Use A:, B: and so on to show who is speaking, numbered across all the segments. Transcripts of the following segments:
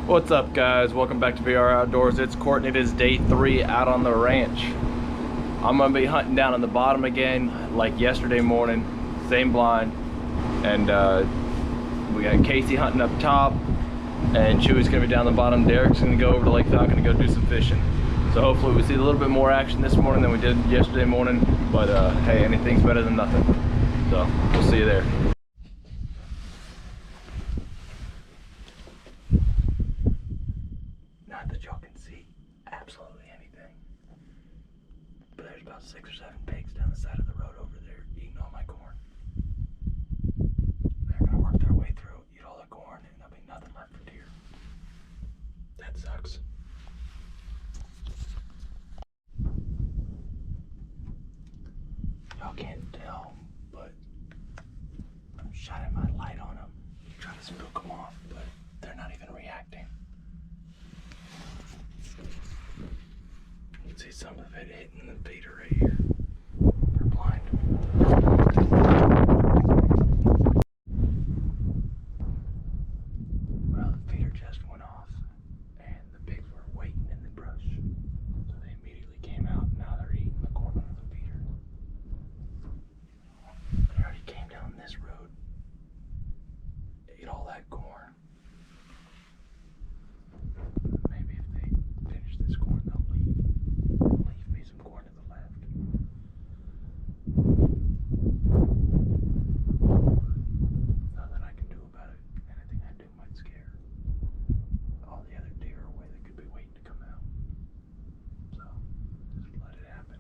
A: What's up, guys? Welcome back to VR Outdoors. It's Court and it is day 3 out on the ranch. I'm gonna be hunting down on the bottom again like yesterday morning, same blind, and we got Casey hunting up top and Chewy's gonna be down the bottom. Derek's gonna go over to Lake Falcon and go do some fishing. So hopefully we see a little bit more action this morning than we did yesterday morning, but hey, anything's better than nothing. So we'll see you there. Not that y'all can see absolutely anything, but there's about 6 or 7 pigs down the side of the road over there eating all my corn. They're gonna work their way through, eat all the corn, and there'll be nothing left for deer. That sucks. Y'all can't tell, but I'm shining my light on them, trying to spook them off, but they're not even reacting. You can see some of it hitting the feeder right here. They're blind. Well, the feeder just went off, and the pigs were waiting in the brush. So they immediately came out, and now they're eating the corn out of the feeder. They already came down this road, ate all that corn. Maybe if they finish this corn, they'll leave. Leave me some corn to the left. Nothing I can do about it. Anything I do might scare all the other deer away that could be waiting to come out. So, just let it happen.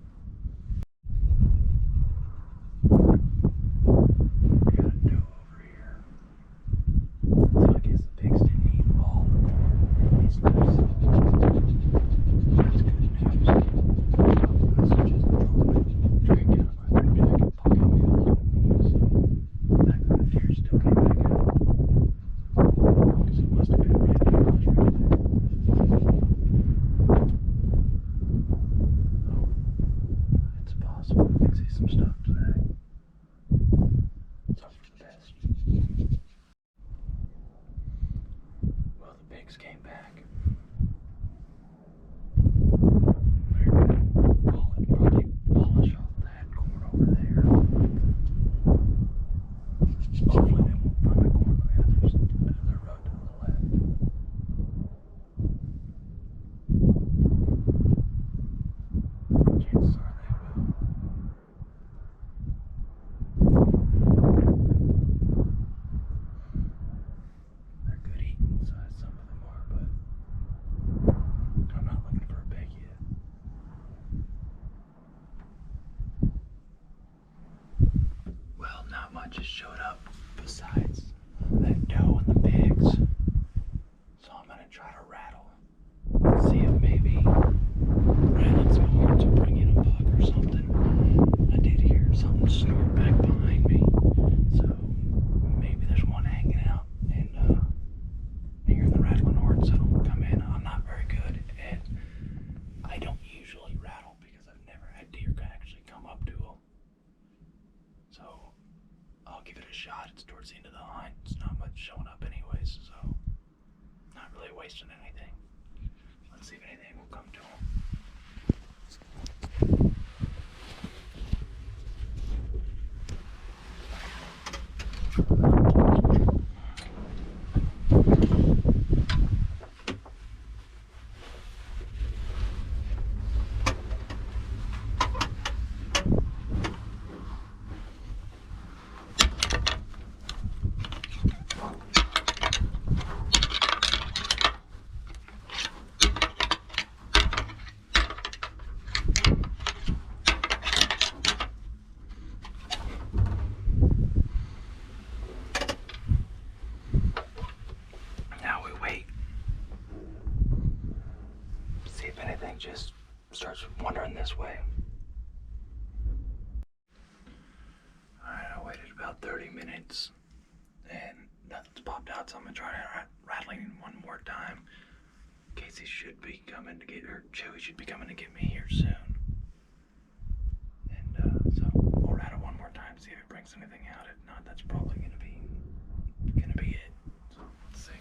A: We got a doe over here. So I guess the pigs didn't eat all the corn. These lips. That's good news. I suggest throwing my drink out of my jacket pocket and a little meat, so that kind of deer still came back out. Because it must have been right in the brush right there. Oh, it's possible we can see some stuff today. Let's hope for the best. Well, the pigs came back. They're gonna probably polish off that corn over there. Hopefully they won't find the corn on the other side of the road to the left. Chances are they will. They're good eating, some of them are, but I'm not looking for a pig yet. Well, not much has showed up besides that doe and the pigs. So I'm gonna try to rattle. See if maybe rattling some horns will bring in a buck or something. I did hear something snort back behind me. So maybe there's one hanging out and hearing the rattling horns that'll come in. I'm not very good, and I don't usually rattle because I've never had deer actually come up to them. So I'll give it a shot. It's towards the end of the hunt. It's not much showing up anyways, so not really wasting anything. Let's see if anything will come to them. Now we wait. See if anything just starts wandering this way. Alright, I waited about 30 minutes and nothing's popped out, so I'm gonna try rattling one more time. Casey should be coming to get, or Chewy should be coming to get me here soon. And so we'll rattle one more time, see if it brings anything out. If not, that's probably gonna be it. So let's see.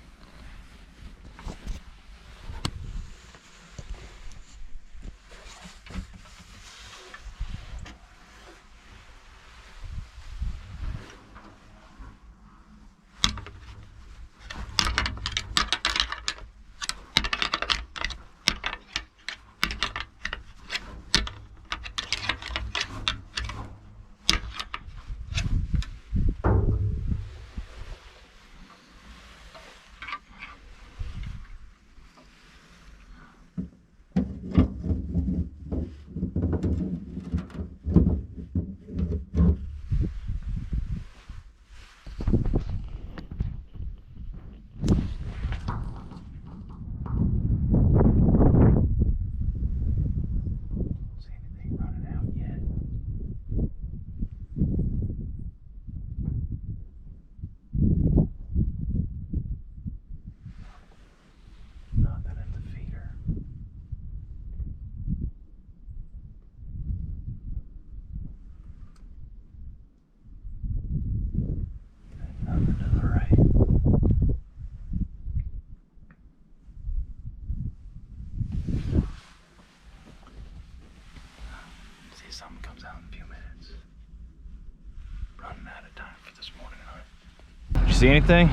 A: see anything?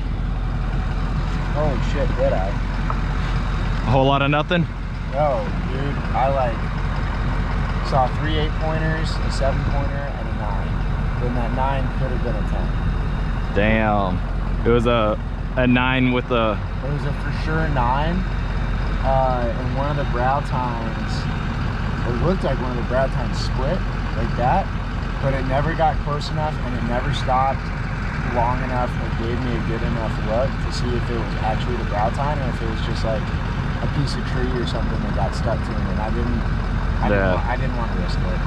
B: Holy shit, did I?
A: A whole lot of nothing?
B: No, dude. I like saw 3 8-pointers, a 7-pointer, and a 9. Then that 9 could have been a 10.
A: Damn. It was a 9 with a...
B: It was a for sure 9. And one of the brow tines, it looked like one of the brow tines split like that, but it never got close enough and it never stopped long enough or gave me a good enough look to see if it was actually the brow tine or if it was just like a piece of tree or something that got stuck to him, and I didn't want to risk it.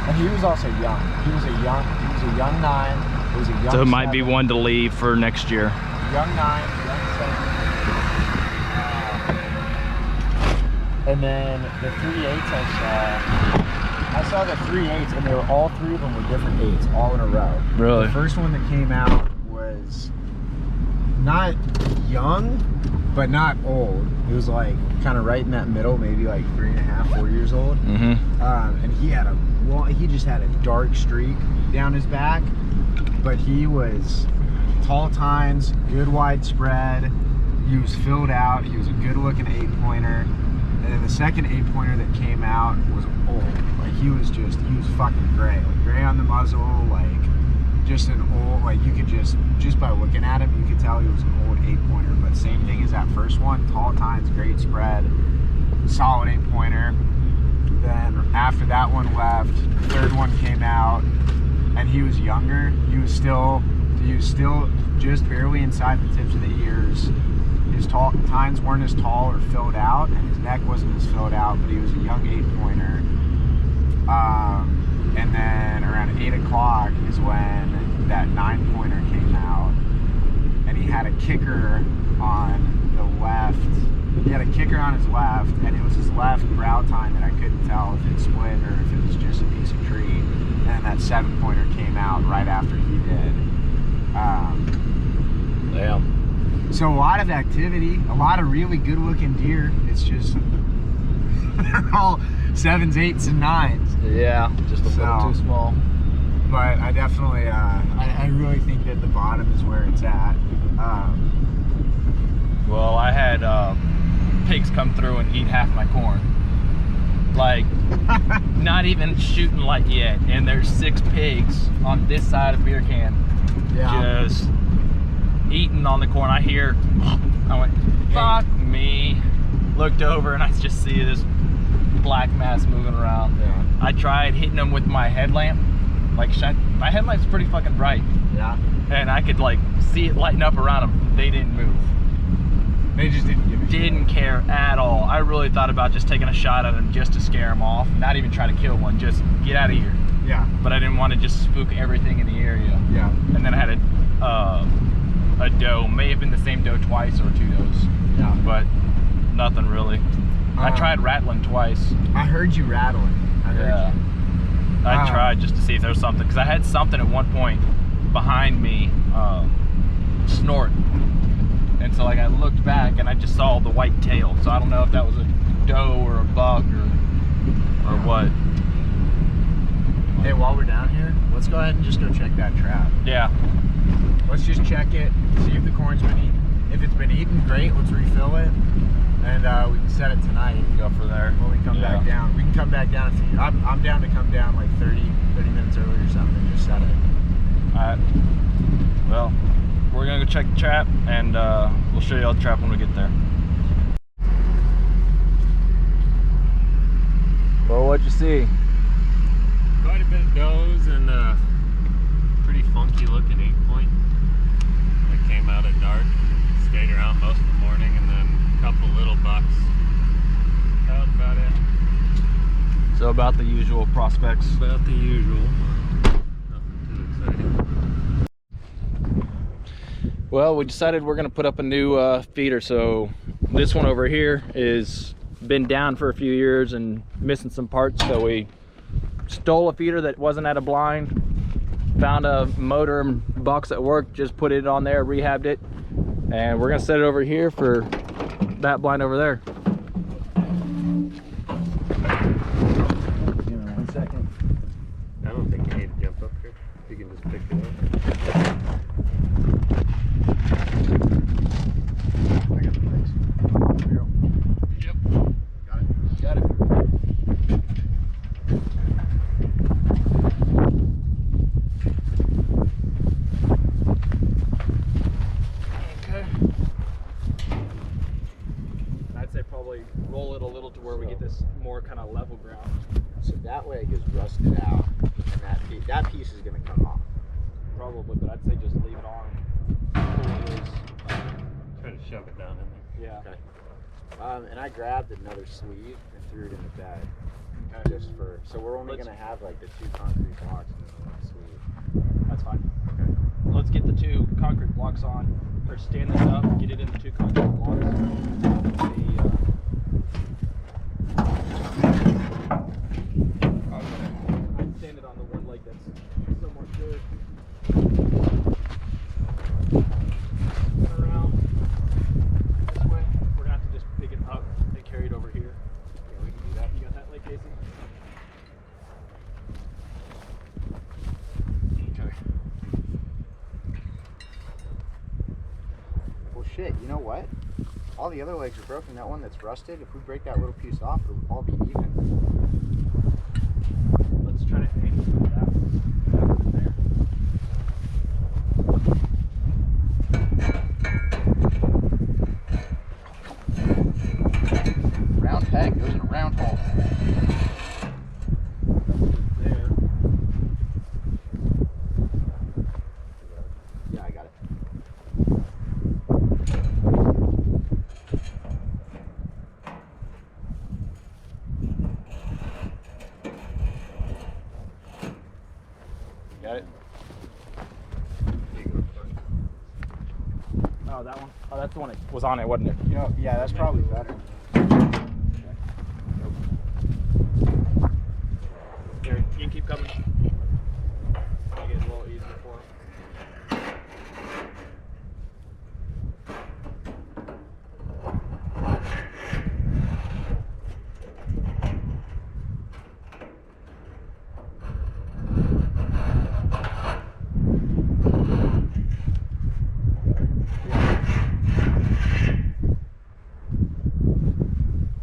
B: And he was also young. He was a young 9. It was a young
A: So it might
B: 7.
A: be one to leave for next year.
B: Young 9, young 7. And then the 3/8 I saw the 3/8, and they were all 3 of them were different 8s, all in a row.
A: Really?
B: The first one that came out was not young, but not old. It was like kind of right in that middle, maybe like 3.5, 4 years old.
A: Mm-hmm.
B: And he just had a dark streak down his back, but he was tall tines, good widespread. He was filled out. He was a good looking 8-pointer. And then the second 8-pointer that came out was old. Like he was fucking gray. Like gray on the muzzle, like just an old, like you could just by looking at him, you could tell he was an old 8-pointer. But same thing as that first one, tall tines, great spread, solid 8-pointer. Then after that one left, the third one came out, and he was younger. He was still just barely inside the tips of the ears. His tines weren't as tall or filled out, and his neck wasn't as filled out, but he was a young 8-pointer. And then around 8 o'clock is when that 9-pointer came out, and he had a kicker on the left. He had a kicker on his left, and it was his left brow tine that I couldn't tell if it split or if it was just a piece of tree. And that 7-pointer came out right after he did.
A: Damn.
B: So a lot of activity, a lot of really good looking deer. It's just they're all 7s, 8s, and 9s.
A: Yeah, just a little too small.
B: But I definitely, I really think that the bottom is where it's at.
A: Well, I had pigs come through and eat half my corn. Like, not even shooting light yet, and there's 6 pigs on this side of beer can, just eating on the corn. I went, fuck me. Looked over and I just see this black mass moving around.
B: Yeah.
A: I tried hitting them with my headlamp. Like, my headlamp's pretty fucking bright.
B: Yeah.
A: And I could like see it lighting up around them. They didn't move.
B: They just didn't give a shit.
A: Didn't care at all. I really thought about just taking a shot at them just to scare them off. Not even try to kill one. Just get out of here.
B: Yeah.
A: But I didn't want to just spook everything in the area.
B: Yeah.
A: And then I had a doe. May have been the same doe twice or 2 does.
B: Yeah.
A: But nothing really. I tried rattling twice.
B: I heard you rattling. I heard you.
A: I tried just to see if there was something, because I had something at one point behind me snort, and so like I looked back and I just saw the white tail. So I don't know if that was a doe or a buck or what.
B: Hey, while we're down here, let's go ahead and just go check that trap.
A: Yeah.
B: Let's just check it, see if the corn's been eaten. If it's been eaten, great. Let's refill it, and we can set it tonight.
A: Go for there
B: when we come back down. We can come back down. I'm down to come down like 30 minutes early or something and just set it.
A: Alright. Well, we're gonna go check the trap, and we'll show you all the trap when we get there. Well, what'd you see?
C: Quite a bit of does and pretty funky looking 8-point that came out at dark. Stayed around most of the morning, and then a couple little bucks. That was about it.
A: So about the usual prospects.
C: About the usual. Nothing too exciting.
A: Well, we decided we're gonna put up a new feeder. So this one over here is been down for a few years and missing some parts. So we stole a feeder that wasn't at a blind, found a motor box at work, just put it on there, rehabbed it, and we're gonna set it over here for that blind over there.
B: Give me 1 second.
C: I don't think you need to jump up here. You can just pick it up.
A: probably roll it a little to where we get this more kind of level ground.
B: So that leg is rusted out, and that piece is going to come off.
A: Probably, but I'd say just leave it on.
C: Try to shove it down in there.
A: Yeah.
B: Okay. And I grabbed another sleeve and threw it in the bed.
A: Okay.
B: Just for, so we're only going to have like the 2 concrete blocks and then the one sleeve.
A: That's fine.
B: Okay.
A: Let's get the 2 concrete blocks on, or stand this up, get it in the 2 concrete blocks. I'd stand it on the one leg that's somewhat good. Turn around this way. We're gonna have to just pick it up and carry it over here. Yeah, we can do that. You got that leg, Casey? Okay.
B: Well, shit, you know what? All the other legs are broken. That one that's rusted, if we break that little piece off, it'll all be even.
A: Let's try to aim for that one there.
B: Round peg goes in a round hole.
A: There.
B: Yeah, I got it.
A: Got it? Oh, that one? Oh, that's the one that was on it, wasn't it?
B: You know, yeah, that's probably better.
A: Here, you can keep coming. Make it a little easier for him.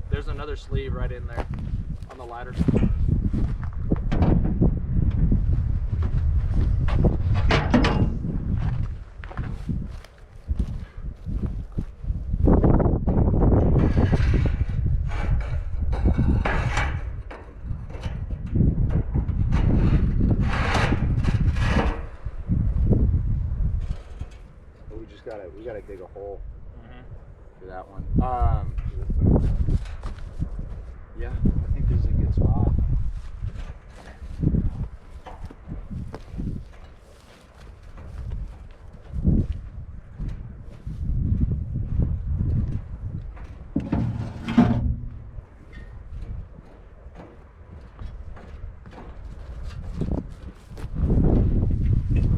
A: There's another sleeve right in there on the ladder.
B: We gotta dig a hole for that one. Yeah, I think this is a good spot.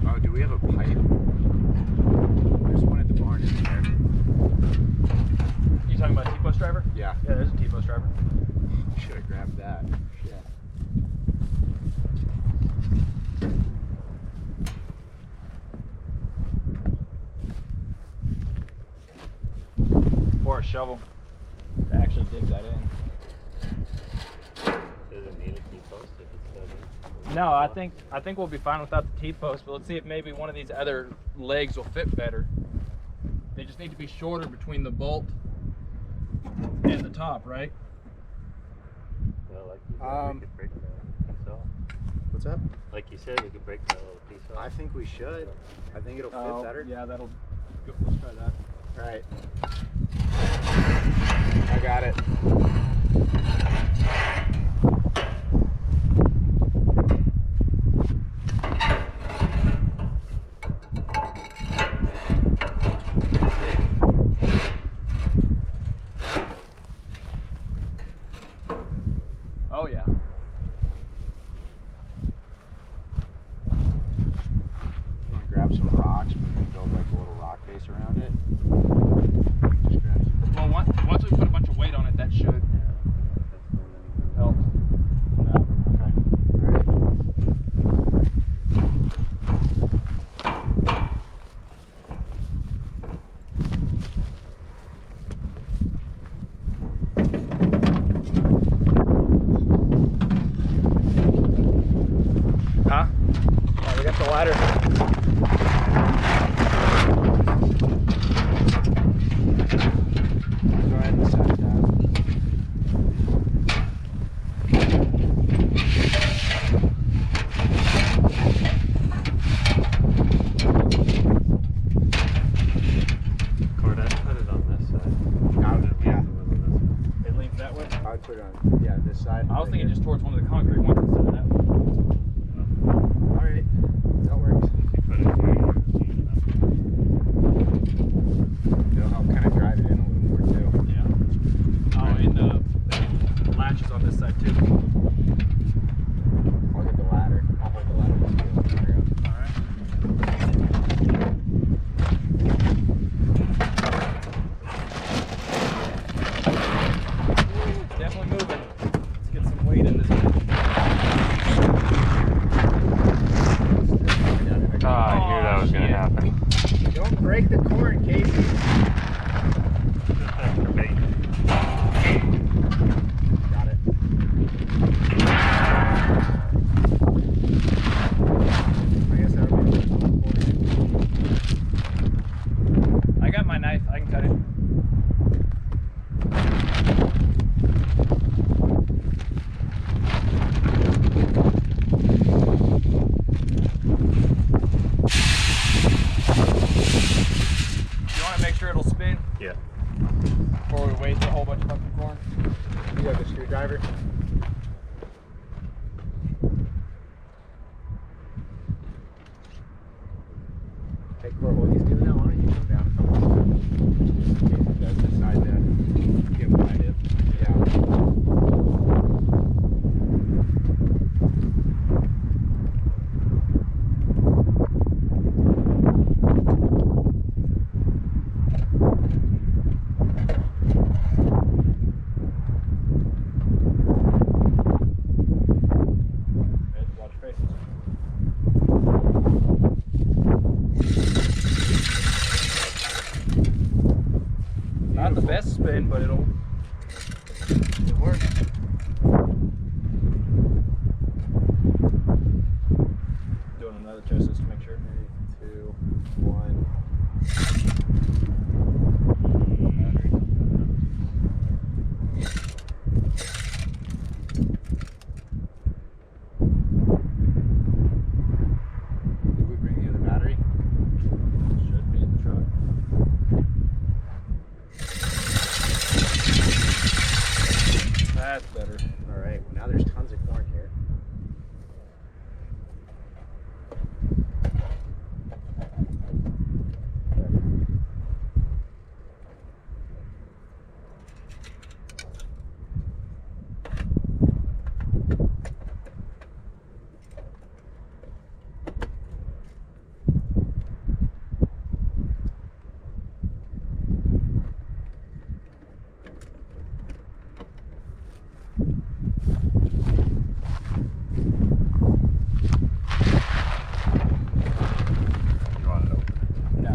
B: Oh, do we have a pipe? There's one at the barn, isn't there?
A: You talking about a T-post driver?
B: Yeah.
A: Yeah, there's a T-post driver.
B: Should have grabbed that. Shit.
A: Or a shovel to actually dig that in.
C: Does it need a T-post if it's set in?
A: No, I think we'll be fine without the T-post, but let's see if maybe one of these other legs will fit better. They just need to be shorter between the bolt and the top, right?
C: Well, like you said, we could break that piece off.
B: What's up?
C: Like you said, we could break that little piece off.
B: I think we should. I think it'll fit better.
A: Yeah, that'll go. Let's try that.
B: All right. I got it.
A: Oh yeah.
B: You want to grab some rocks? We can build like a little rock base around it. Just grab some.
A: Well, once we put a bunch of weight on it, that should.
B: side.
A: I was thinking just towards one of the concrete ones instead of that one.
B: All right, that works.
C: If you put it here, you're clean enough.
B: It'll help kind of drive it in a little more too.
A: Yeah. Oh, and the latches on this side too.
B: I'll get the ladder. I'll hold the ladder. Let's get the ladder up.
A: All right. It's definitely moving. Let's get some weight in this thing.
C: Oh, I knew that was going to
A: shit.
C: happen.
B: Don't break the corn, Casey.
C: Just extra bait.
B: Got it. I guess that would be the
A: I got my knife. I can cut it. You want to make sure it'll spin
C: Yeah.
A: before we waste a whole bunch of fucking corn?
B: You got the screwdriver? Hey, Cor, while he's doing that, why don't you come down a couple of steps? Just in case it does decide to get wide in. Yeah.
A: Watch your faces. Not the best spin, but it'll work. Doing another test just to make sure.
B: 2, 1. Did we bring the other battery?
A: Should be in the truck. That's better.
B: All right. Well, now there's tons of corn here.
C: You want it open?
A: No.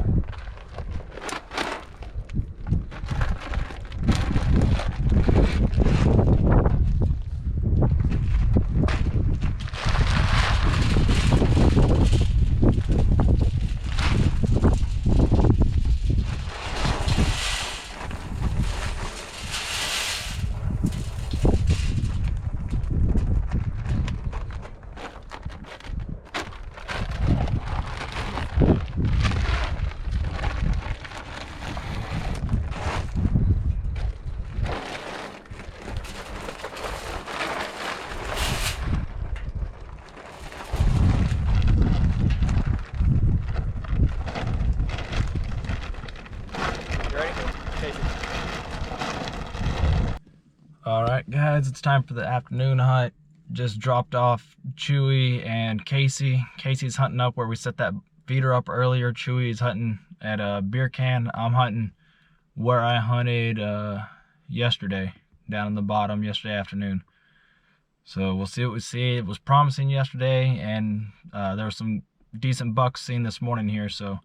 A: Alright guys, it's time for the afternoon hunt. Just dropped off Chewy and Casey. Casey's hunting up where we set that feeder up earlier. Chewy's hunting at a beer can. I'm hunting where I hunted yesterday, down in the bottom yesterday afternoon. So we'll see what we see. It was promising yesterday, and there were some decent bucks seen this morning here, so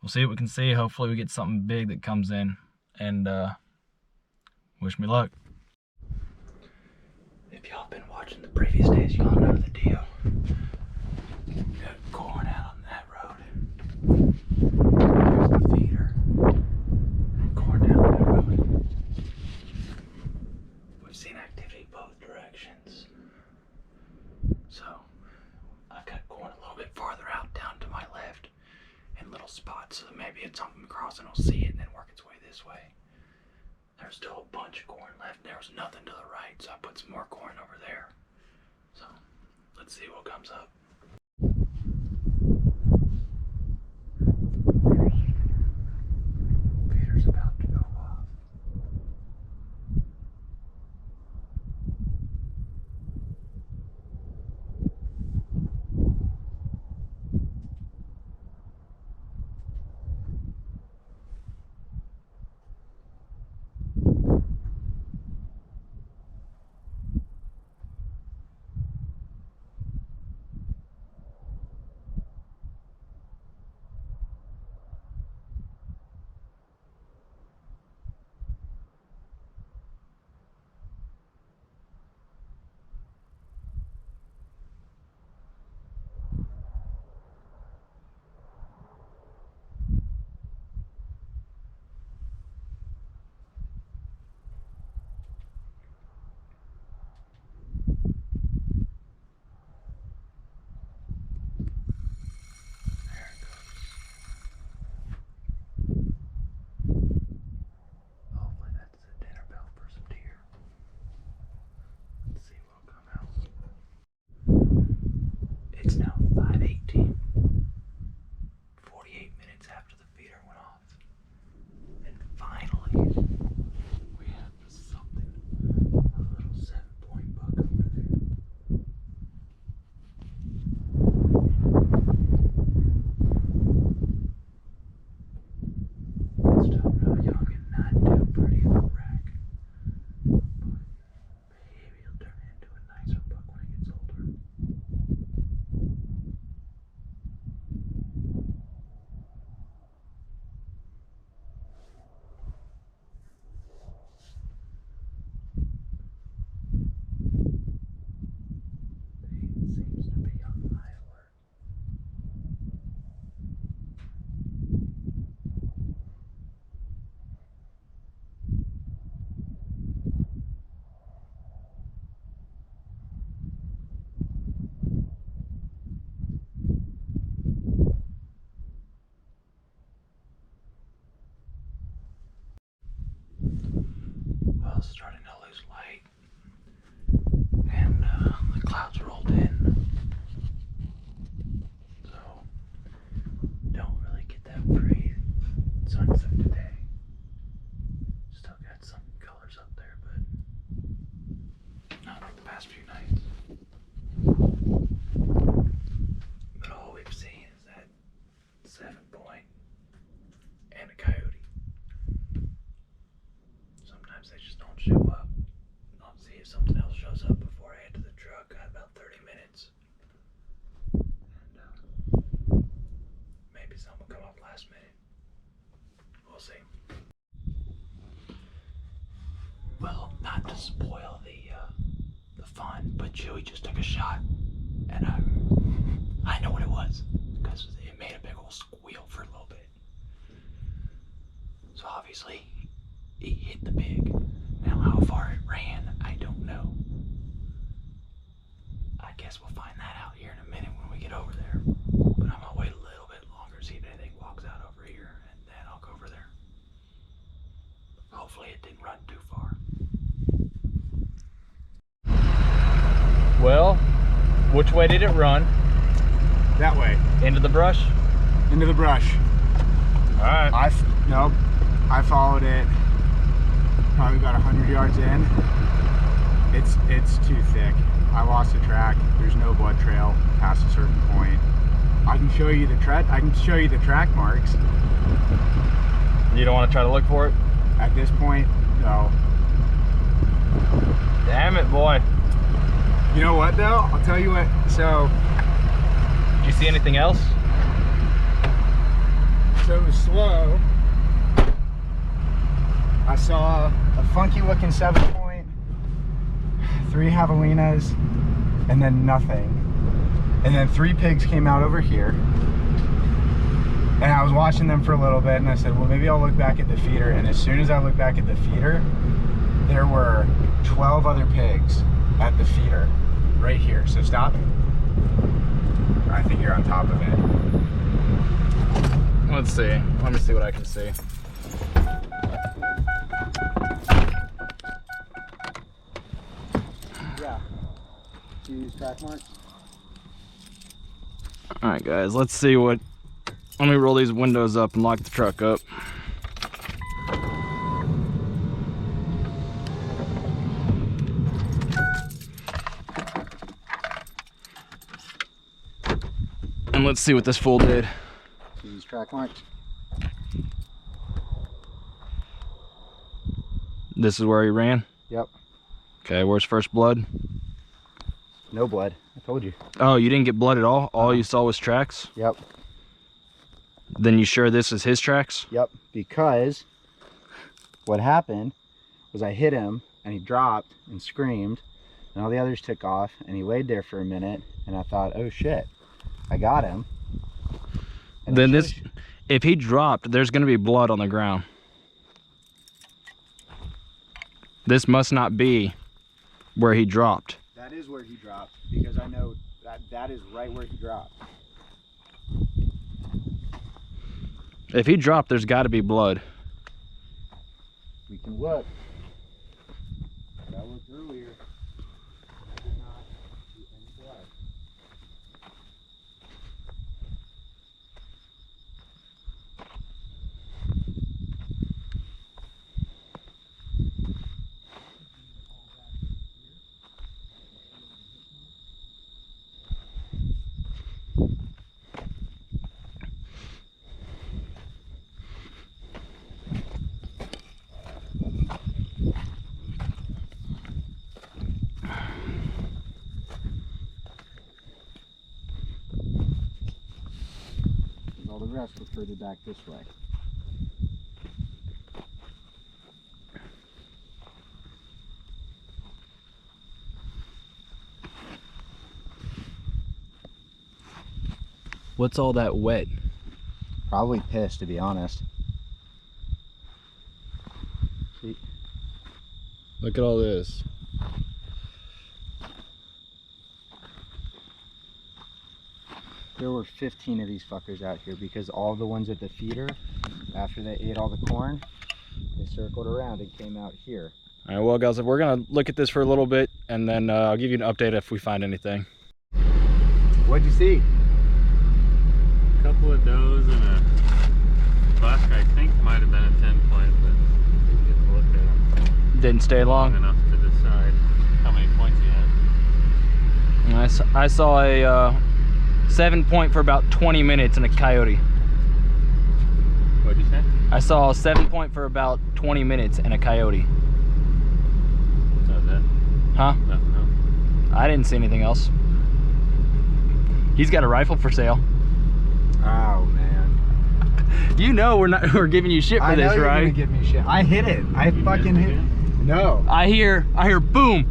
A: we'll see what we can see. Hopefully we get something big that comes in, and wish me luck. If y'all been watching the previous days, y'all know the deal. Got corn out on that road. Here's the feeder. Corn down that road. We've seen activity both directions. So, I've got corn a little bit farther out down to my left in little spots, so maybe at something crossing will see it and then work its way this way. There's still a bunch of corn left. There was nothing to the right, so I put some more corn over there. So let's see what comes up. Feeder's about to go off. Hopefully that's the dinner bell for some deer. Let's see what'll come out. It's now 5:18. 48 minutes after the feeder went off. And finally, we have something. A little 7-point buck over there. It's still real young and not too pretty of a rack. But maybe he'll turn into a nicer buck when he gets older. He seems to be on high alert. Well, it's starting to lose light, and the clouds rolled in, so don't really get that pretty sunset today. Still got some colors up there, but not like the past few nights. But all we've seen is that 7-point and a coyote. Sometimes they just don't show up. I'll see if something else shows up before I head to the truck. I have about 30 minutes. And maybe some will come up last minute. We'll see. Well, not to spoil the fun, but Chewy just took a shot, and I know what it was, because it made a big old squeal for a little bit. So obviously, he hit the pig. Now how far it ran, I don't know. I guess we'll find that out here in a minute when we get over there. But I'm gonna wait a little bit longer, see if anything walks out over here, and then I'll go over there. Hopefully it didn't run too far.
D: Well, which way did it run?
B: That way.
D: Into the brush?
B: Into the brush.
D: All right.
B: Nope. I followed it probably about 100 yards in. It's too thick. I lost the track. There's no blood trail past a certain point. I can show you the track. I can show you the track marks.
D: You don't want to try to look for it?
B: At this point, no.
D: Damn it, boy.
B: You know what though? I'll tell you what. So,
D: Did you see anything else?
B: so it was slow. I saw a funky looking 7-point, 3 javelinas, and then nothing. And then 3 pigs came out over here. And I was watching them for a little bit, and I said, well, maybe I'll look back at the feeder. And as soon as I looked back at the feeder, there were 12 other pigs at the feeder right here. So stop. I think you're on top of it.
D: Let's see. Let me see what I can see.
B: See these track marks?
D: All right, guys, let's see what. Let me roll these windows up and lock the truck up. And let's see what this fool did.
B: See these track marks?
D: This is where he ran?
B: Yep.
D: Okay, where's first blood?
B: No blood. I told you.
D: Oh, you didn't get blood at all? All you saw was tracks?
B: Yep.
D: Then you sure this is his tracks?
B: Yep. Because what happened was I hit him and he dropped and screamed and all the others took off and he laid there for a minute and I thought, oh shit, I got him. And
D: Then this, if he dropped, there's gonna be blood on the ground. This must not be where he dropped.
B: That is where he dropped because I know that is right where he dropped.
D: If he dropped, there's gotta be blood.
B: We can look. I looked earlier. I did not see any blood. All the rest were further back this way.
D: What's all that wet?
B: Probably piss, to be honest. See?
D: Look at all this.
B: There were 15 of these fuckers out here because all the ones at the feeder, after they ate all the corn, they circled around and came out here.
D: All right, well, guys, we're gonna look at this for a little bit, and then I'll give you an update if we find anything.
B: What'd you see?
C: A couple of does and a buck. I think might have been a 10-point, but didn't get to look at him
D: Didn't stay
C: long
D: long.
C: enough to decide how many points he had.
D: I saw a 7-point for about 20 minutes and a coyote.
C: What'd you say?
D: I saw a 7-point for about 20 minutes and a coyote.
C: That was it?
D: Huh?
C: Nothing else?
D: I didn't see anything else. He's got a rifle for sale.
B: Oh man.
D: You know we're giving you shit for
B: I know
D: this,
B: you're
D: right?
B: gonna give me shit. I hit it. I fucking hit it. No.
D: I hear boom.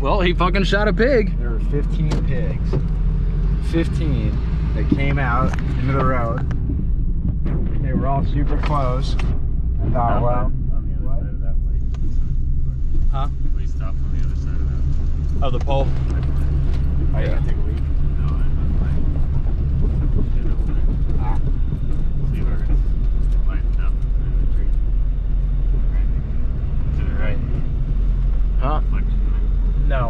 D: Well, he fucking shot a pig.
B: There were 15 pigs. 15 that came out into the road. They were all super close. I thought, well,
C: on the other
B: what?
C: side of that way.
D: Huh?
C: We stopped on the other side of that.
D: Of the pole.
B: Oh, you gotta take a leak.
C: No, I'm fine. Get over there.
B: Ah.
C: See where it's lighting up in the tree. Right. To the right.
D: Huh?
C: Reflection there.
D: No.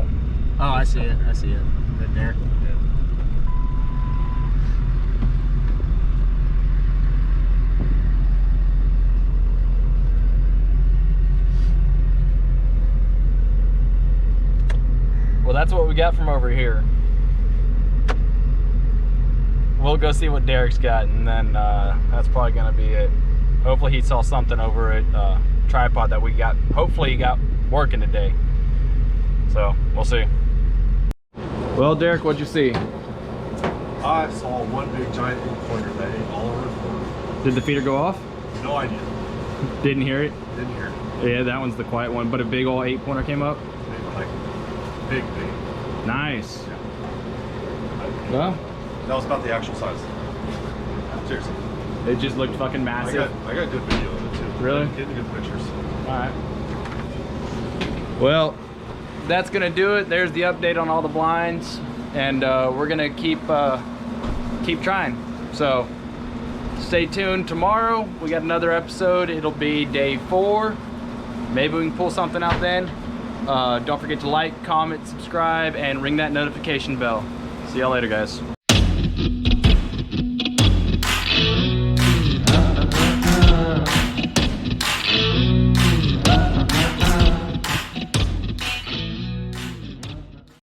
D: Oh, I see it. I see it. Right there.
C: Yeah.
D: Well, that's what we got from over here. We'll go see what Derek's got, and then that's probably gonna be it. Hopefully he saw something over at tripod that we got. Hopefully he got working today. So we'll see. Well, Derek, what'd you see?
E: I saw one big giant pointer that ate all over the floor.
D: Did the feeder go off?
E: No idea.
D: Didn't hear it.
E: Didn't hear it.
D: Yeah, that one's the quiet one, but a big old 8-pointer came up.
E: They were like big.
D: Nice.
E: Yeah.
D: Well,
E: That was about the actual size. Seriously.
D: it just looked fucking massive.
E: I got good video of it too.
D: Really?
E: Getting good pictures.
D: All right. Well, that's gonna do it. There's the update on all the blinds, and we're gonna keep trying. So stay tuned. Tomorrow we got another episode. It'll be day 4. Maybe we can pull something out then. Don't forget to like, comment, subscribe, and ring that notification bell. See y'all later, guys.